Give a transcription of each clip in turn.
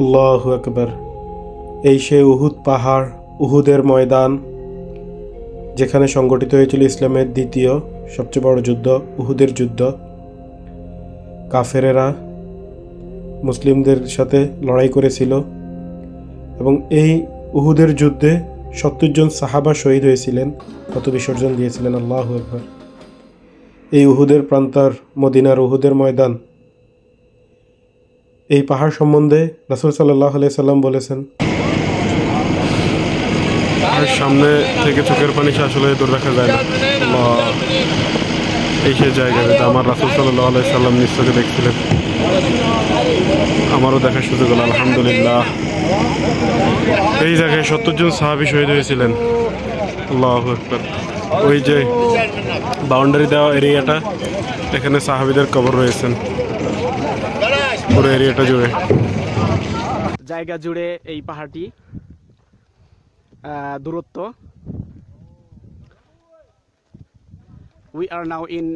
আল্লাহু আকবার। এই সে উহুদ পাহাড়, উহুদের ময়দান, যেখানে সংগঠিত হয়েছিল ইসলামের দ্বিতীয় সবচেয়ে বড় যুদ্ধ, উহুদের যুদ্ধ। কাফেরেরা মুসলিমদের সাথে লড়াই করেছিল এবং এই উহুদের যুদ্ধে ৭০ জন সাহাবা শহীদ হয়েছিলেন, কত বিসর্জন দিয়েছিলেন। আল্লাহু আকবার। এই উহুদের প্রান্তর, মদিনার উহুদের ময়দান, এই পাহাড় সম্বন্ধে রাসূল সাল্লাল্লাহু আলাইহি সাল্লাম বলেছেন, পাহাড়ের সামনে থেকে চোখের পানি আসলে দূর রাখা যায় না। এই সে জায়গা যেটা আমার রাসূল সাল্লাল্লাহু আলাইহি সাল্লাম নিজ চোখে দেখছিলেন, আমারও দেখার সুযোগ হলো আলহামদুলিল্লাহ। এই জায়গায় ৭০ জন সাহাবী শহীদ হয়েছিলেন। আল্লাহু আকবার। ওই যে বাউন্ডারি দেওয়া এরিয়াটা, এখানে সাহাবীদের কবর রয়েছেন পুরো এরিয়াটা জুড়ে। জায়গা জুড়ে এই পাহাড়টি দূরত্ব। We are now in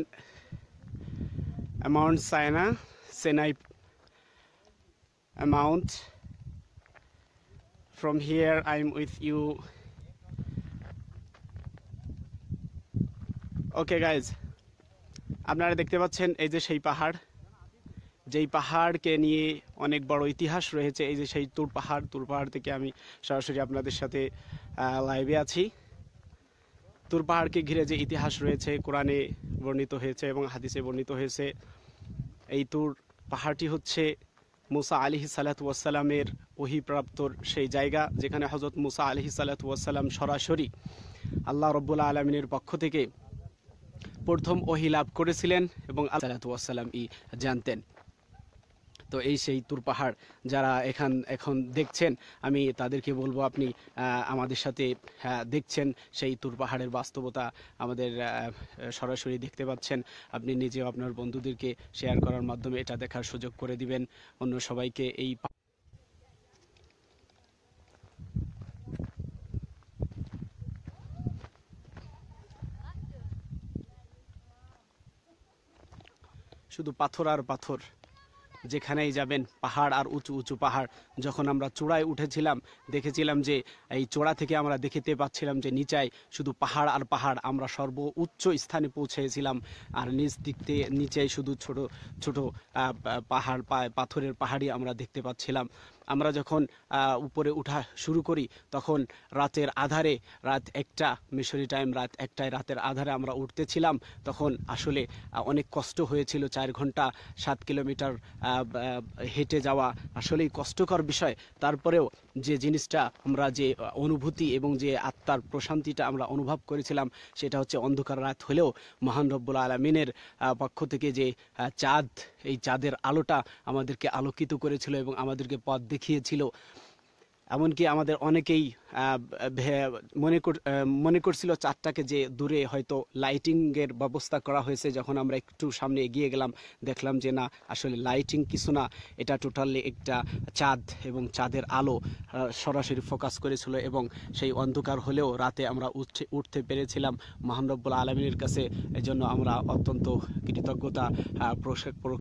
Mount Sinai Mount. From here I'm with you. Okay guys, আপনারা দেখতে পাচ্ছেন এই যে সেই পাহাড়, যেই পাহাড়কে নিয়ে অনেক বড় ইতিহাস রয়েছে। এই যে সেই তুর পাহাড় থেকে আমি সরাসরি আপনাদের সাথে লাইভে আছি। তুর পাহাড়কে ঘিরে যে ইতিহাস রয়েছে কোরআনে বর্ণিত হয়েছে এবং হাদিসে বর্ণিত হয়েছে। এই তুর পাহাড়টি হচ্ছে মুসা আলাইহিস সালাতু ওয়াস সালামের ওহীপ্রাপ্তর সেই জায়গা, যেখানে হযরত মুসা আলাইহিস সালাতু ওয়াস সালাম সরাসরি আল্লাহ রাব্বুল আলামিনের পক্ষ থেকে প্রথম ওহী লাভ করেছিলেন এবং আল্লাহ সালাতু ওয়াস সালাম জানতেন। তো এই সেই তুর পাহাড় যারা এখন দেখছেন, আমি তাদেরকে বলবো আপনি আমাদের সাথে দেখছেন সেই তুর পাহাড়ের বাস্তবতা, আমাদের সরাসরি দেখতে পাচ্ছেন। আপনি নিজেও আপনার বন্ধুদেরকে শেয়ার করার মাধ্যমে এটা দেখার সুযোগ করে দিবেন অন্য সবাইকে। এই শুধু পাথর আর পাথর, যেখানেই যাবেন পাহাড় আর উঁচু উঁচু পাহাড়। যখন আমরা চূড়ায় উঠেছিলাম দেখেছিলাম যে এই চূড়া থেকে আমরা দেখতে পাচ্ছিলাম যে নিচায় শুধু পাহাড় আর পাহাড়। আমরা সর্বোচ্চ স্থানে পৌঁছেছিলাম আর নিচ দিক থেকে নিচে শুধু ছোট ছোট পাহাড়, পাথরের পাহাড়ই আমরা দেখতে পাচ্ছিলাম। আমরা যখন উপরে উঠা শুরু করি তখন রাতের আধারে, রাত 1টা মিশরি টাইম, রাত 1টায় রাতের আধারে আমরা উঠতেছিলাম। তখন আসলে অনেক কষ্ট হয়েছিল। 4 ঘন্টা 7 কিলোমিটার হেঁটে যাওয়া আসলেই কষ্টকর বিষয়। তারপরেও যে জিনিসটা আমরা, যে অনুভূতি এবং যে আত্মার প্রশান্তিটা আমরা অনুভব করেছিলাম, সেটা হচ্ছে অন্ধকার রাত হলেও মহান রব্বুল আলামিনের পক্ষ থেকে যে চাঁদ, এই চাঁদের আলোটা আমাদেরকে আলোকিত করেছিল এবং আমাদেরকে পথ দেখিয়েছিল। এমনকি আমাদের অনেকেই মনে করছিল চাঁদটাকে যে দূরে হয়তো লাইটিংয়ের ব্যবস্থা করা হয়েছে। যখন আমরা একটু সামনে এগিয়ে গেলাম দেখলাম যে না, আসলে লাইটিং কিছু না, এটা টোটালি একটা চাঁদ এবং চাঁদের আলো সরাসরি ফোকাস করেছিল এবং সেই অন্ধকার হলেও রাতে আমরা উঠতে পেরেছিলাম মহান রব্বুল আলামিনের কাছে। এজন্য আমরা অত্যন্ত কৃতজ্ঞতা